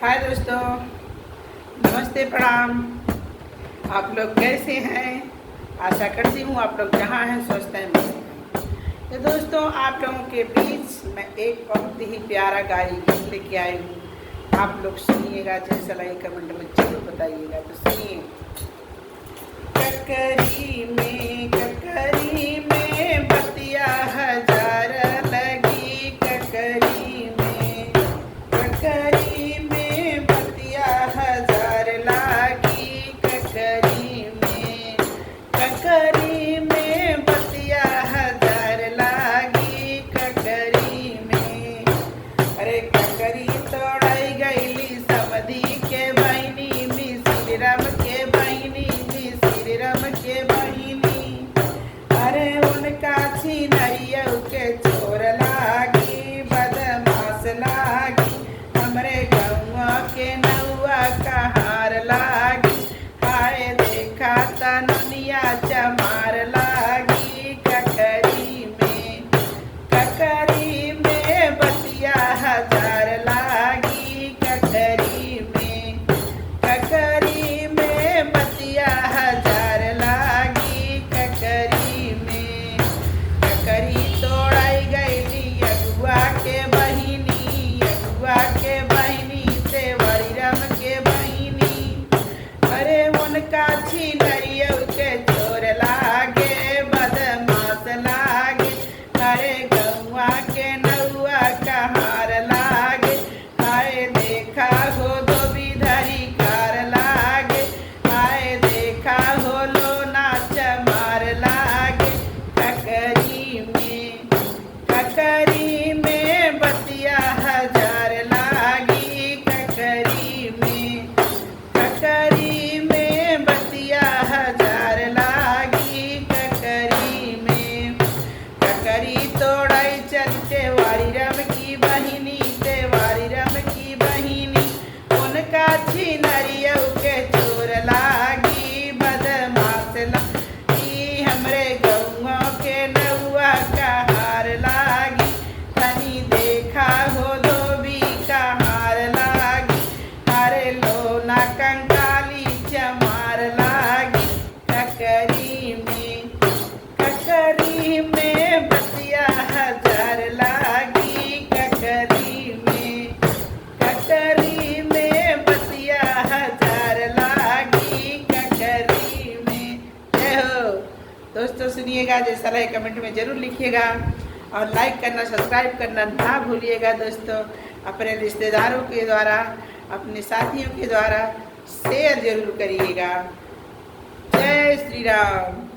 हाय दोस्तों, नमस्ते, प्रणाम। आप लोग कैसे हैं? आशा करती हूँ आप लोग जहाँ हैं स्वस्थ हैं, मस्त हैं। तो दोस्तों, आप लोगों के बीच मैं एक बहुत ही प्यारा गाड़ी गीत लेके आई हूँ। आप लोग सुनिएगा, जैसा लगे कमेंट में जरूर बताइएगा। तो सुनिए। ककरी में बतिया हजार लगी, ककरी में बतिया हजार लागी, ककरी में बतिया हजार लागी, ककरी में। अरे ककरी तोड़ाई गईली समधी के बहिनी, मिसिर राम के बहिनी, मिसिर राम के बहिनी। अरे उनका छिनरिया के चोर लागी, बदमाश लागी, हमरे गौआ के नौआ का हार लागी। हाय देखा तनुनिया चमार लागी, ककरी में बतिया हजार लागी, ककरी में बतिया हजार लागी, ककरी में। ककरी तोड़ाई गईली अगुआ के बहिनी, अगुआ के बहिनी सेवरी राम के बहिनी। अरे उनका छिनरिया के चोर लागे, बदमाश लागे, अरे गौआ के नौआ का हार लागे। हाय देखा हो धोबी धरी कार लागे, हाय देखा हो लोना चमार लागे, ककरी में बतिया हजार लागी, ककरी में बतिया हजार लागी, ककरी में। ककरी तोड़ाई चलते वारी राम की बहिनी, तेवारी राम की बहिनी। उनका छिनरिया के चोर लागी, बदमाश लागी, हमरे गौआ के नौआ का हार लागी। तनी देखा हो धोबी का हार लागी, अरे लोना कंकाली चमार लागी, ककरी में बतिया हजार लागी, ककरी में बतिया हजार लागी, ककरी में। जय हो दोस्तों। सुनिएगा, जैसा लगे कमेंट में जरूर लिखिएगा और लाइक करना, सब्सक्राइब करना ना भूलिएगा दोस्तों। अपने रिश्तेदारों के द्वारा, अपने साथियों के द्वारा शेयर जरूर करिएगा। जय श्री राम।